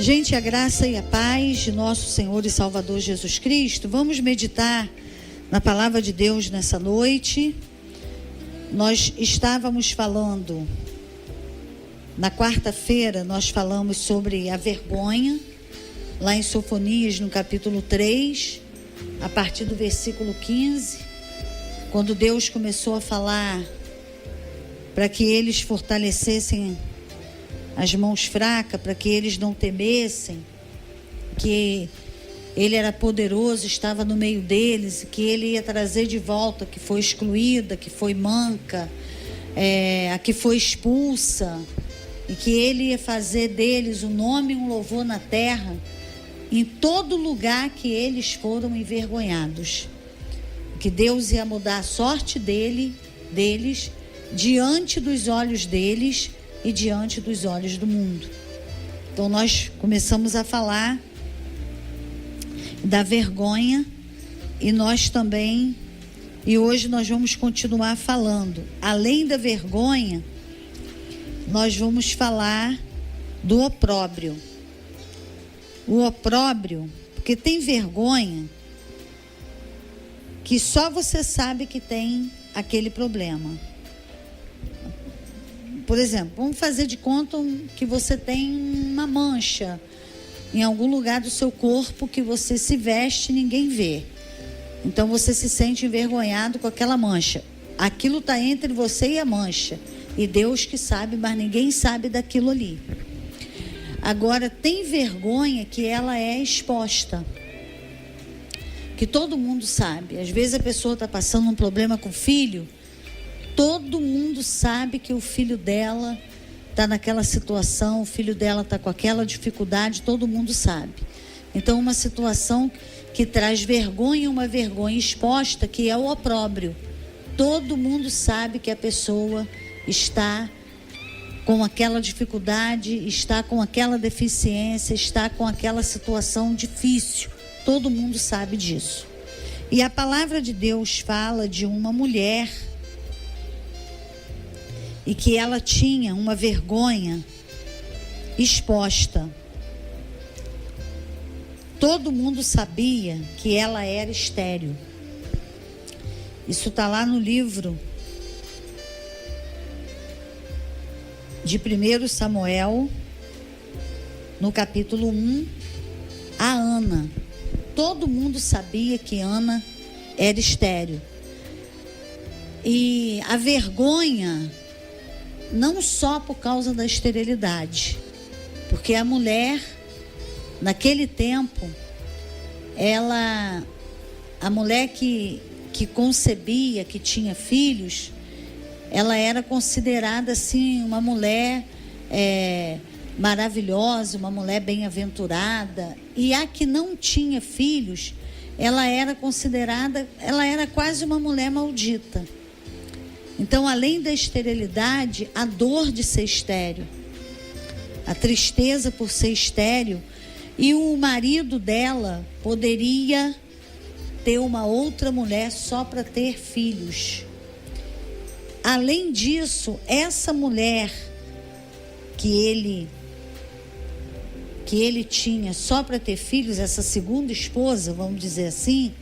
Gente, a graça e a paz de nosso Senhor e Salvador Jesus Cristo. Vamos meditar na palavra de Deus nessa noite. Nós estávamos falando, na quarta-feira, nós falamos sobre a vergonha, lá em Sofonias, no capítulo 3, a partir do versículo 15, quando Deus começou a falar para que eles fortalecessem as mãos fracas, para que eles não temessem, que Ele era poderoso, estava no meio deles, que Ele ia trazer de volta a que foi excluída, que foi manca, a que foi expulsa, e que Ele ia fazer deles um nome e um louvor na terra, em todo lugar que eles foram envergonhados. Que Deus ia mudar a sorte deles, diante dos olhos deles, e diante dos olhos do mundo. Então nós começamos a falar da vergonha e hoje nós vamos continuar falando. Além da vergonha, nós vamos falar do opróbrio. O opróbrio, porque tem vergonha que só você sabe que tem aquele problema. Por exemplo, vamos fazer de conta que você tem uma mancha em algum lugar do seu corpo que você se veste e ninguém vê. Então você se sente envergonhado com aquela mancha. Aquilo está entre você e a mancha. E Deus que sabe, mas ninguém sabe daquilo ali. Agora, tem vergonha que ela é exposta. Que todo mundo sabe. Às vezes a pessoa está passando um problema com o filho. Todo mundo sabe que o filho dela está naquela situação, o filho dela está com aquela dificuldade, todo mundo sabe. Então, uma situação que traz vergonha, uma vergonha exposta, que é o opróbrio. Todo mundo sabe que a pessoa está com aquela dificuldade, está com aquela deficiência, está com aquela situação difícil. Todo mundo sabe disso. E a palavra de Deus fala de uma mulher e que ela tinha uma vergonha exposta. Todo mundo sabia que ela era estéril. Isso está lá no livro de 1 Samuel, no capítulo 1, a Ana. Todo mundo sabia que Ana era estéril. E a vergonha, não só por causa da esterilidade, porque a mulher, naquele tempo, a mulher que concebia, que tinha filhos, ela era considerada assim uma mulher maravilhosa, uma mulher bem-aventurada. E a que não tinha filhos, ela era quase uma mulher maldita. Então, além da esterilidade, a dor de ser estéril, a tristeza por ser estéril, e o marido dela poderia ter uma outra mulher só para ter filhos. Além disso, essa mulher que ele tinha só para ter filhos, essa segunda esposa, vamos dizer assim,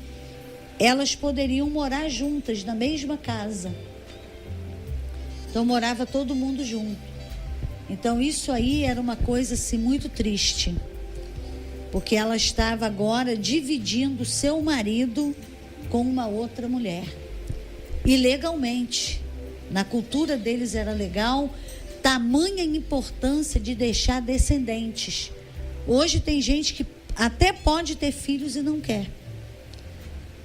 elas poderiam morar juntas na mesma casa. Então morava todo mundo junto. Então isso aí era uma coisa assim muito triste, porque ela estava agora dividindo seu marido com uma outra mulher. E legalmente, na cultura deles era legal, tamanha importância de deixar descendentes. Hoje tem gente que até pode ter filhos e não quer,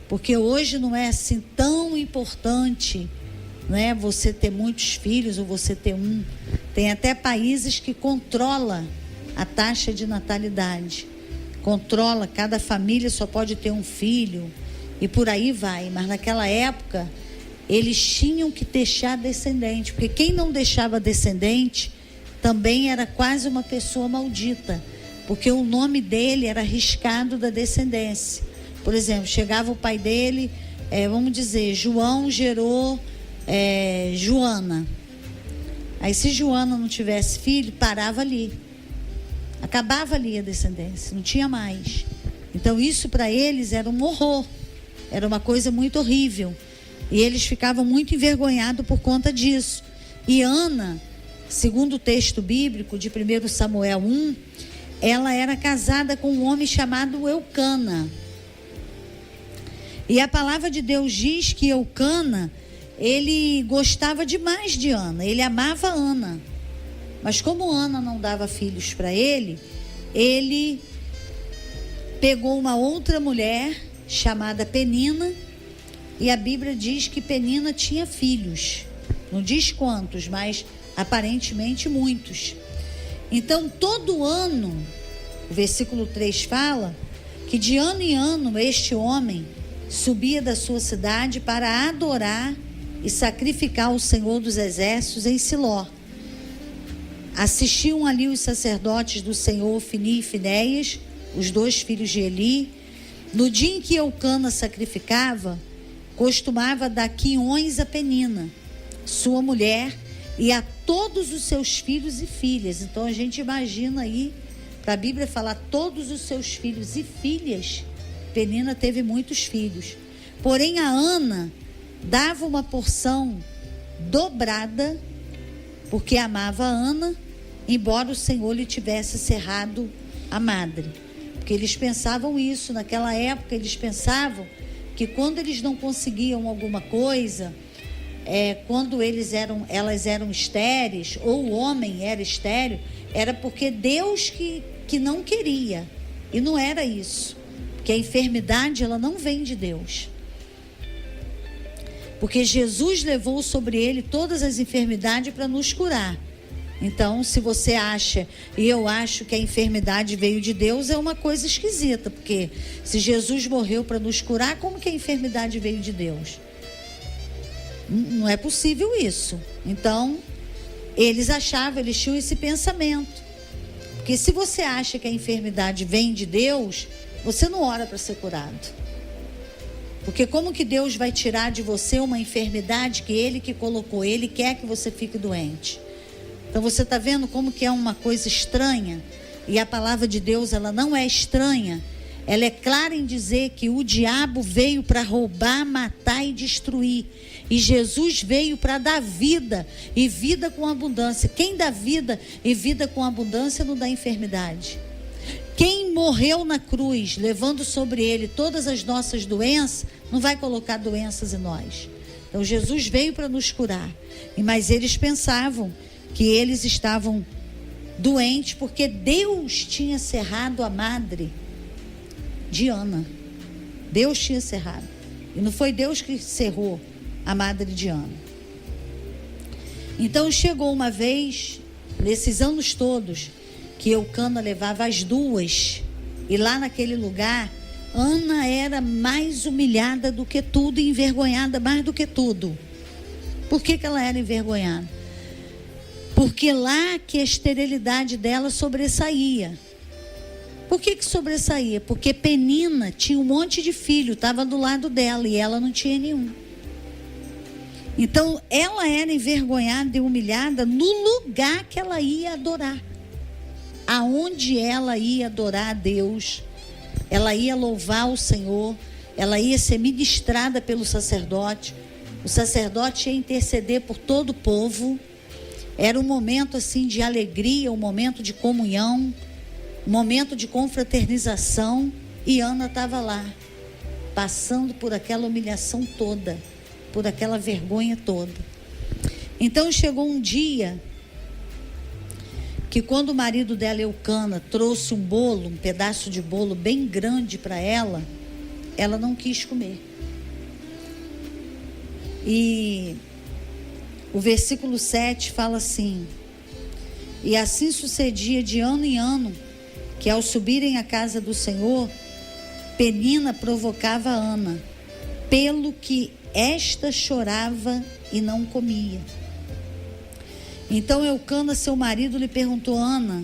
porque hoje não é assim tão importante, né, você ter muitos filhos ou você ter um. Tem até países que controlam a taxa de natalidade. Controla, cada família só pode ter um filho e por aí vai. Mas naquela época, eles tinham que deixar descendente, porque quem não deixava descendente também era quase uma pessoa maldita, porque o nome dele era riscado da descendência. Por exemplo, chegava o pai dele, vamos dizer, João gerou Joana. Aí se Joana não tivesse filho, parava ali. Acabava ali a descendência, não tinha mais. Então isso para eles era um horror, era uma coisa muito horrível. E eles ficavam muito envergonhados por conta disso. E Ana, segundo o texto bíblico de 1 Samuel 1, ela era casada com um homem chamado Eucana. E a palavra de Deus diz que Eucana, ele gostava demais de Ana, ele amava Ana. Mas como Ana não dava filhos para ele, ele pegou uma outra mulher chamada Penina, e a Bíblia diz que Penina tinha filhos. Não diz quantos, mas aparentemente muitos. Então, todo ano, o versículo 3 fala que de ano em ano este homem subia da sua cidade para adorar e sacrificar ao Senhor dos Exércitos em Siló. Assistiam ali os sacerdotes do Senhor, Ofni e Finéias, os 2 filhos de Eli. No dia em que Eucana sacrificava, costumava dar quinhões a Penina, sua mulher, e a todos os seus filhos e filhas. Então a gente imagina aí, para a Bíblia falar todos os seus filhos e filhas, Penina teve muitos filhos. Porém a Ana dava uma porção dobrada, porque amava a Ana, embora o Senhor lhe tivesse cerrado a madre. Porque eles pensavam isso, naquela época eles pensavam que quando eles não conseguiam alguma coisa, quando elas eram estéreis, ou o homem era estéril, era porque Deus que não queria. E não era isso. Porque a enfermidade, ela não vem de Deus. Porque Jesus levou sobre ele todas as enfermidades para nos curar. Então, se você acha, e eu acho que a enfermidade veio de Deus, é uma coisa esquisita. Porque se Jesus morreu para nos curar, como que a enfermidade veio de Deus? Não é possível isso. Então, eles tinham esse pensamento. Porque se você acha que a enfermidade vem de Deus, você não ora para ser curado. Porque como que Deus vai tirar de você uma enfermidade que Ele que colocou? Ele quer que você fique doente. Então você está vendo como que é uma coisa estranha? E a palavra de Deus, ela não é estranha. Ela é clara em dizer que o diabo veio para roubar, matar e destruir. E Jesus veio para dar vida, e vida com abundância. Quem dá vida e vida com abundância não dá enfermidade. Quem morreu na cruz, levando sobre ele todas as nossas doenças, não vai colocar doenças em nós. Então Jesus veio para nos curar. Mas eles pensavam que eles estavam doentes porque Deus tinha cerrado a madre de Ana. Deus tinha cerrado. E não foi Deus que cerrou a madre de Ana. Então chegou uma vez, nesses anos todos, que Eucana levava as duas, e lá naquele lugar, Ana era mais humilhada do que tudo, e envergonhada mais do que tudo. Por que ela era envergonhada? Porque lá que a esterilidade dela sobressaía. Por que sobressaía? Porque Penina tinha um monte de filho, estava do lado dela, e ela não tinha nenhum. Então ela era envergonhada e humilhada no lugar que ela ia adorar. Aonde ela ia adorar a Deus, ela ia louvar o Senhor, ela ia ser ministrada pelo sacerdote. O sacerdote ia interceder por todo o povo. Era um momento assim de alegria, um momento de comunhão, um momento de confraternização. E Ana estava lá, passando por aquela humilhação toda, por aquela vergonha toda. Então chegou um dia que quando o marido dela, Eucana, trouxe um bolo, um pedaço de bolo bem grande para ela, ela não quis comer. E o versículo 7 fala assim: e assim sucedia de ano em ano, que ao subirem à casa do Senhor, Penina provocava Ana, pelo que esta chorava e não comia. Então Eucana, seu marido, lhe perguntou: Ana,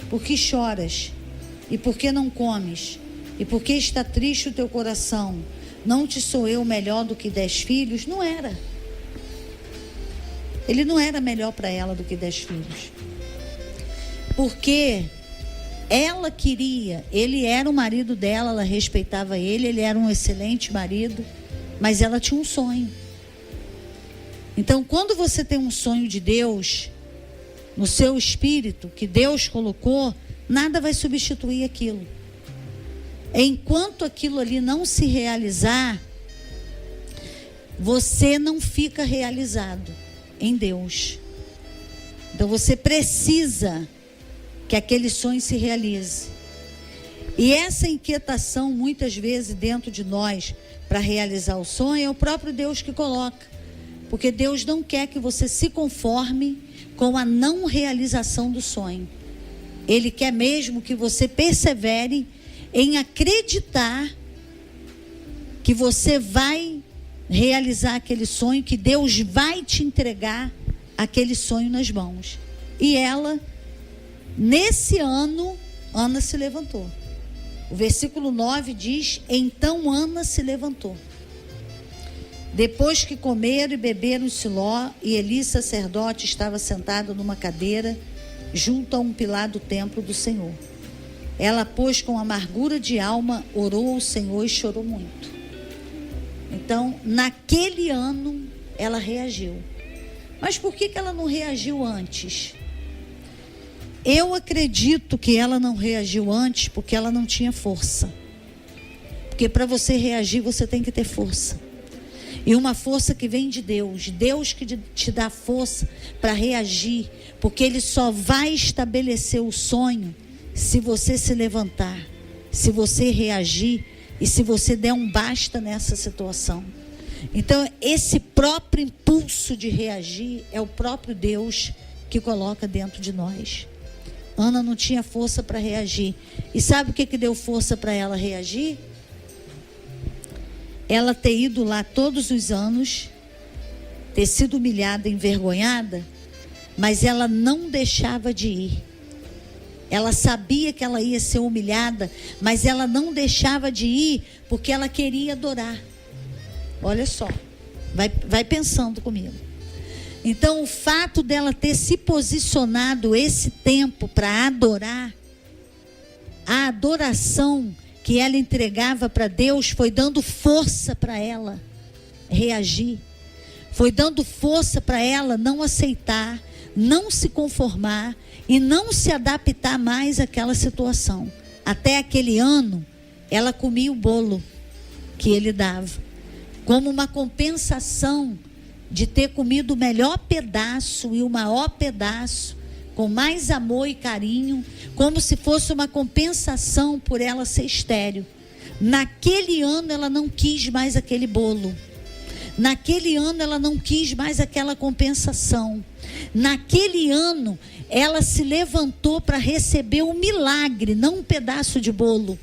por que choras? E por que não comes? E por que está triste o teu coração? Não te sou eu melhor do que 10 filhos? Não era. Ele não era melhor para ela do que 10 filhos. Porque ela queria, ele era o marido dela, ela respeitava ele era um excelente marido, mas ela tinha um sonho. Então, quando você tem um sonho de Deus no seu espírito, que Deus colocou, nada vai substituir aquilo. Enquanto aquilo ali não se realizar, você não fica realizado em Deus. Então você precisa que aquele sonho se realize. E essa inquietação, muitas vezes, dentro de nós, para realizar o sonho, é o próprio Deus que coloca. Porque Deus não quer que você se conforme com a não realização do sonho. Ele quer mesmo que você persevere em acreditar que você vai realizar aquele sonho, que Deus vai te entregar aquele sonho nas mãos. E ela, nesse ano, Ana se levantou. O versículo 9 diz: então Ana se levantou. Depois que comeram e beberam em Siló, e Eli, sacerdote, estava sentado numa cadeira junto a um pilar do templo do Senhor. Ela, pois, com amargura de alma, orou ao Senhor e chorou muito. Então, naquele ano, ela reagiu. Mas por que ela não reagiu antes? Eu acredito que ela não reagiu antes porque ela não tinha força. Porque para você reagir, você tem que ter força. E uma força que vem de Deus. Deus que te dá força para reagir. Porque Ele só vai estabelecer o sonho se você se levantar, se você reagir e se você der um basta nessa situação. Então, esse próprio impulso de reagir é o próprio Deus que coloca dentro de nós. Ana não tinha força para reagir. E sabe o que deu força para ela reagir? Ela ter ido lá todos os anos, ter sido humilhada, envergonhada, mas ela não deixava de ir. Ela sabia que ela ia ser humilhada, mas ela não deixava de ir porque ela queria adorar. Olha só, vai pensando comigo. Então, o fato dela ter se posicionado esse tempo para adorar, a adoração que ela entregava para Deus foi dando força para ela reagir. Foi dando força para ela não aceitar, não se conformar e não se adaptar mais àquela situação. Até aquele ano, ela comia o bolo que ele dava, como uma compensação de ter comido o melhor pedaço e o maior pedaço, com mais amor e carinho, como se fosse uma compensação por ela ser estéril. Naquele ano ela não quis mais aquele bolo. Naquele ano ela não quis mais aquela compensação. Naquele ano ela se levantou para receber um milagre, não um pedaço de bolo.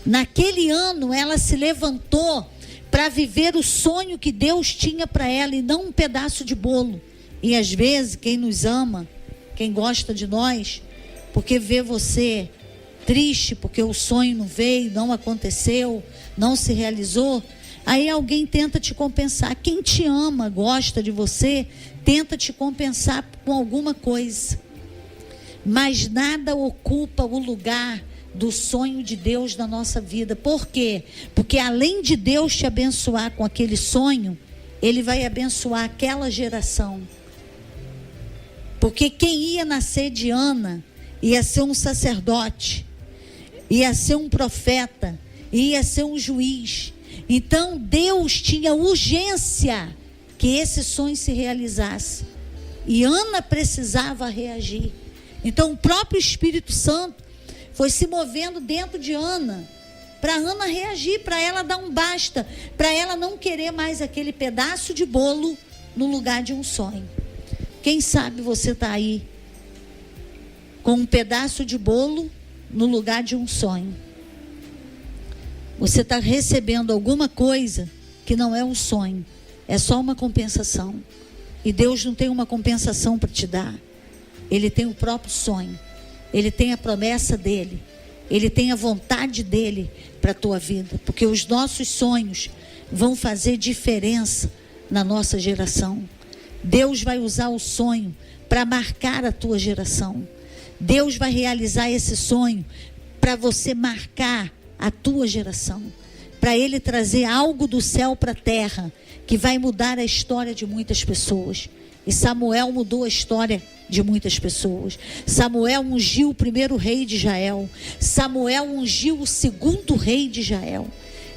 Naquele ano ela se levantou para viver o sonho que Deus tinha para ela e não um pedaço de bolo. E às vezes quem nos ama, quem gosta de nós, porque vê você triste, porque o sonho não veio, não aconteceu, não se realizou, aí alguém tenta te compensar. Quem te ama, gosta de você, tenta te compensar com alguma coisa. Mas nada ocupa o lugar do sonho de Deus na nossa vida. Por quê? Porque além de Deus te abençoar com aquele sonho, Ele vai abençoar aquela geração. Porque quem ia nascer de Ana ia ser um sacerdote, ia ser um profeta, ia ser um juiz. Então Deus tinha urgência que esse sonho se realizasse. E Ana precisava reagir. Então o próprio Espírito Santo foi se movendo dentro de Ana, para Ana reagir, para ela dar um basta, para ela não querer mais aquele pedaço de bolo no lugar de um sonho. Quem sabe você está aí com um pedaço de bolo no lugar de um sonho. Você está recebendo alguma coisa que não é um sonho, é só uma compensação. E Deus não tem uma compensação para te dar. Ele tem o próprio sonho. Ele tem a promessa dele. Ele tem a vontade dele para a tua vida. Porque os nossos sonhos vão fazer diferença na nossa geração. Deus vai usar o sonho para marcar a tua geração. Deus vai realizar esse sonho para você marcar a tua geração, para Ele trazer algo do céu para a terra, que vai mudar a história de muitas pessoas. E Samuel mudou a história de muitas pessoas. Samuel ungiu o primeiro rei de Israel. Samuel ungiu o segundo rei de Israel.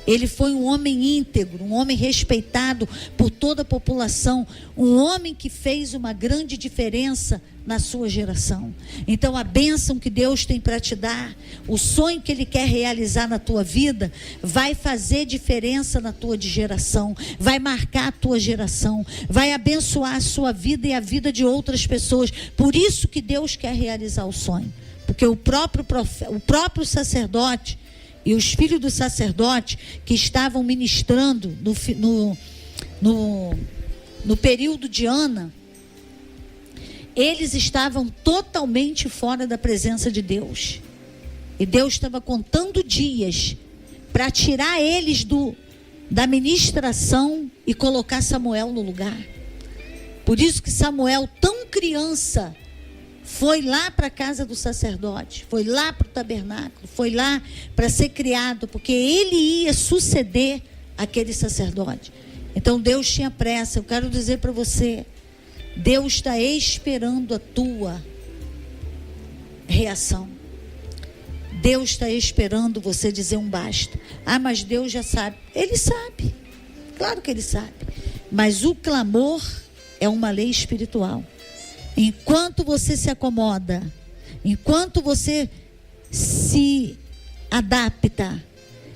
Ele foi um homem íntegro, um homem respeitado por toda a população, um homem que fez uma grande diferença na sua geração. Então a bênção que Deus tem para te dar, o sonho que Ele quer realizar na tua vida, vai fazer diferença na tua geração, vai marcar a tua geração, vai abençoar a sua vida e a vida de outras pessoas. Por isso que Deus quer realizar o sonho, porque o próprio sacerdote e os filhos do sacerdote que estavam ministrando no período de Ana, eles estavam totalmente fora da presença de Deus. E Deus estava contando dias para tirar eles da ministração e colocar Samuel no lugar. Por isso que Samuel, tão criança, foi lá para a casa do sacerdote, foi lá para o tabernáculo, foi lá para ser criado, porque ele ia suceder aquele sacerdote. Então Deus tinha pressa. Eu quero dizer para você, Deus está esperando a tua reação. Deus está esperando você dizer um basta. Ah, mas Deus já sabe. Ele sabe, claro que Ele sabe. Mas o clamor é uma lei espiritual. Enquanto você se acomoda, enquanto você se adapta,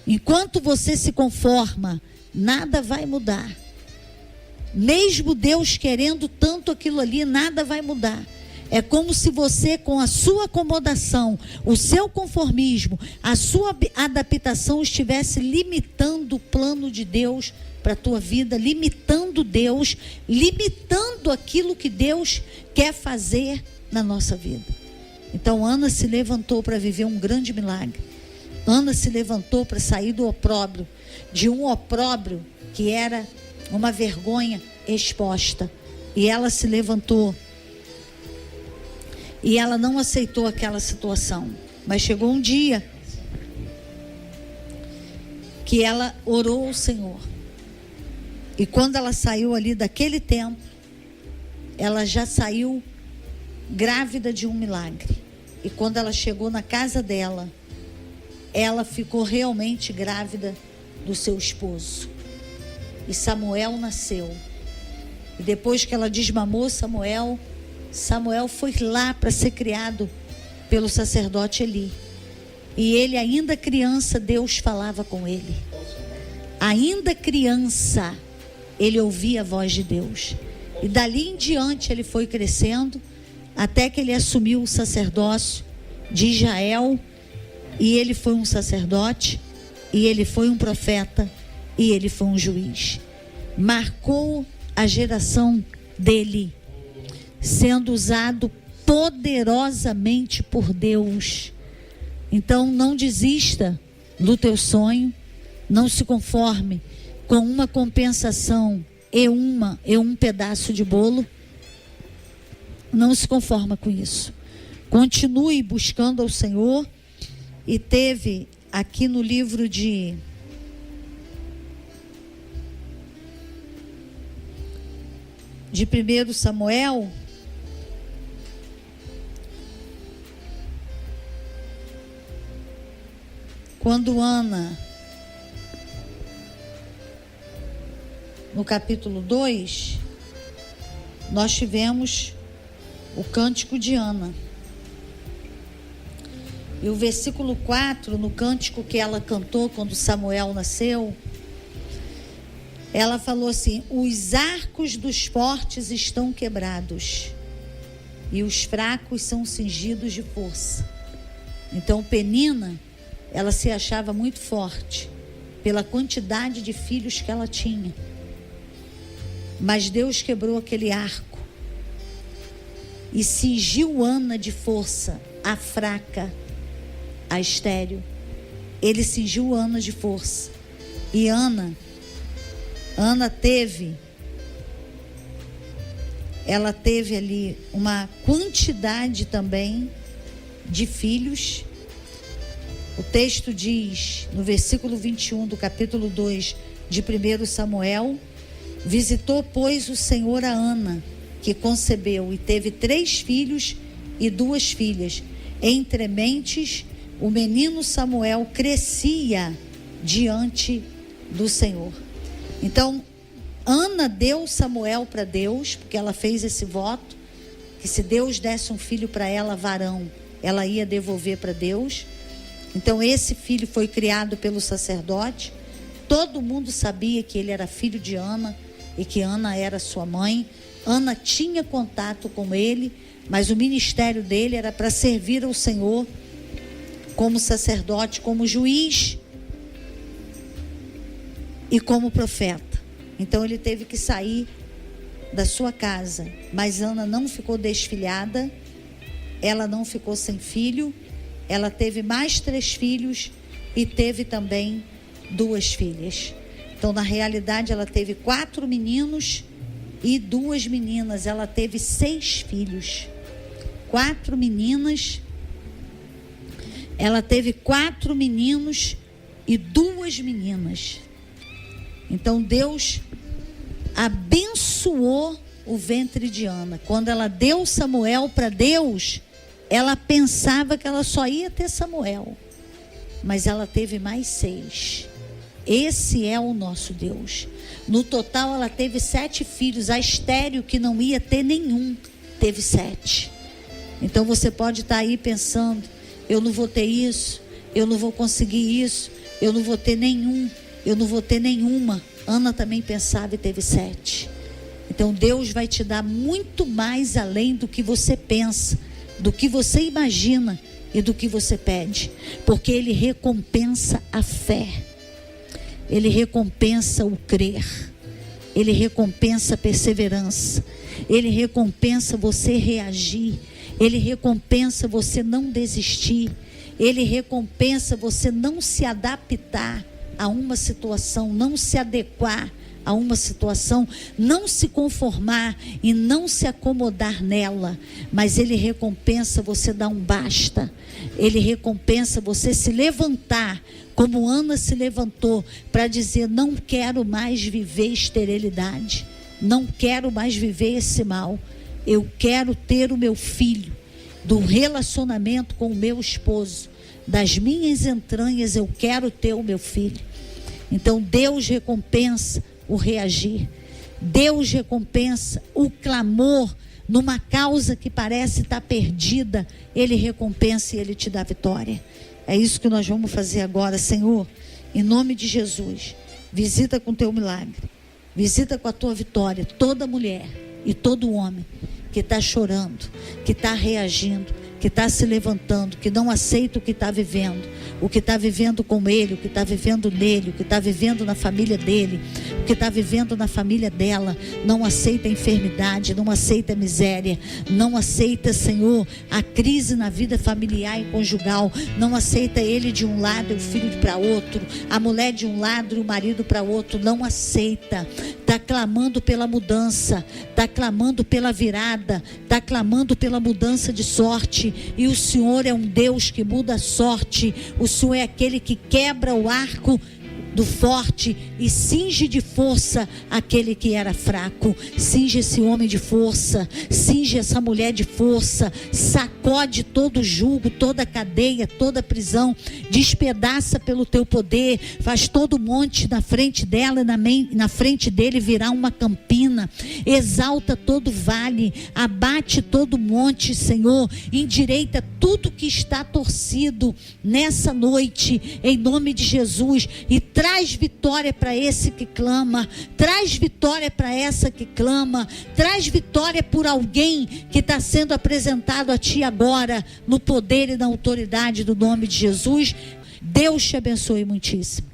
enquanto você se conforma, nada vai mudar. Mesmo Deus querendo tanto aquilo ali, nada vai mudar. É como se você, com a sua acomodação, o seu conformismo, a sua adaptação, estivesse limitando o plano de Deus para a tua vida, limitando Deus, limitando aquilo que Deus quer fazer na nossa vida. Então Ana se levantou para viver um grande milagre. Ana se levantou para sair do opróbrio, de um opróbrio que era uma vergonha exposta. E ela se levantou. E ela não aceitou aquela situação. Mas chegou um dia que ela orou ao Senhor. E quando ela saiu ali daquele tempo, ela já saiu grávida de um milagre. E quando ela chegou na casa dela, ela ficou realmente grávida do seu esposo. E Samuel nasceu. E depois que ela desmamou Samuel foi lá para ser criado pelo sacerdote Eli. E ele, ainda criança, Deus falava com ele. Ainda criança, ele ouvia a voz de Deus. E dali em diante ele foi crescendo, até que ele assumiu o sacerdócio de Israel. E ele foi um sacerdote, e ele foi um profeta, e ele foi um juiz. Marcou a geração dele, sendo usado poderosamente por Deus. Então não desista do teu sonho, não se conforme com uma compensação e um pedaço de bolo. Não se conforma com isso. Continue buscando ao Senhor. E teve aqui no livro de de 1 Samuel, quando Ana, no capítulo 2, nós tivemos o cântico de Ana. E o versículo 4, no cântico que ela cantou quando Samuel nasceu, ela falou assim: os arcos dos fortes estão quebrados e os fracos são cingidos de força. Então Penina, ela se achava muito forte pela quantidade de filhos que ela tinha. Mas Deus quebrou aquele arco e cingiu Ana de força, a fraca, a estéril. Ele cingiu Ana de força. E Ana teve ali uma quantidade também de filhos. O texto diz, no versículo 21 do capítulo 2 de 1 Samuel: visitou, pois, o Senhor a Ana, que concebeu e teve 3 filhos e 2 filhas. Entre mentes, o menino Samuel crescia diante do Senhor. Então, Ana deu Samuel para Deus, porque ela fez esse voto, que se Deus desse um filho para ela, varão, ela ia devolver para Deus. Então esse filho foi criado pelo sacerdote. Todo mundo sabia que ele era filho de Ana e que Ana era sua mãe. Ana tinha contato com ele, mas o ministério dele era para servir ao Senhor como sacerdote, como juiz e como profeta. Então ele teve que sair da sua casa, mas Ana não ficou desfilhada, ela não ficou sem filho, ela teve mais 3 filhos e teve também 2 filhas. Então, na realidade, ela teve 4 meninos e 2 meninas. Ela teve 6 filhos. 4 meninas. Ela teve 4 meninos e 2 meninas. Então, Deus abençoou o ventre de Ana. Quando ela deu Samuel para Deus, ela pensava que ela só ia ter Samuel, mas ela teve mais 6. Esse é o nosso Deus. No total ela teve 7 filhos. A estéril, que não ia ter nenhum, teve 7. Então você pode estar aí pensando: eu não vou ter isso, eu não vou conseguir isso, eu não vou ter nenhum, eu não vou ter nenhuma. Ana também pensava e teve 7. Então Deus vai te dar muito mais além do que você pensa, do que você imagina e do que você pede, porque Ele recompensa a fé, Ele recompensa o crer, Ele recompensa a perseverança, Ele recompensa você reagir, Ele recompensa você não desistir, Ele recompensa você não se adaptar a uma situação, não se adequar a uma situação, não se conformar e não se acomodar nela, mas Ele recompensa você dar um basta. Ele recompensa você se levantar, como Ana se levantou, para dizer: não quero mais viver esterilidade, não quero mais viver esse mal, eu quero ter o meu filho, do relacionamento com o meu esposo, das minhas entranhas eu quero ter o meu filho. Então Deus recompensa o reagir, Deus recompensa o clamor numa causa que parece estar perdida. Ele recompensa e Ele te dá vitória. É isso que nós vamos fazer agora. Senhor, em nome de Jesus, visita com teu milagre, visita com a tua vitória toda mulher e todo homem que está chorando, que está reagindo, que está se levantando, que não aceita o que está vivendo, o que está vivendo com ele, o que está vivendo nele, o que está vivendo na família dele, o que está vivendo na família dela. Não aceita a enfermidade, não aceita a miséria, não aceita, Senhor, a crise na vida familiar e conjugal, não aceita ele de um lado e o filho para outro, a mulher de um lado e o marido para outro, não aceita. Está clamando pela mudança, está clamando pela virada, está clamando pela mudança de sorte. E o Senhor é um Deus que muda a sorte. O Senhor é aquele que quebra o arco do forte e cinge de força aquele que era fraco. Cinge esse homem de força, cinge essa mulher de força, sacode todo o jugo, toda a cadeia, toda a prisão, despedaça pelo teu poder, faz todo monte na frente dela e na frente dele virar uma campina, exalta todo vale, abate todo monte, Senhor, endireita tudo que está torcido nessa noite, em nome de Jesus, e traz vitória para esse que clama, traz vitória para essa que clama, traz vitória por alguém que está sendo apresentado a ti agora, no poder e na autoridade do nome de Jesus. Deus te abençoe muitíssimo.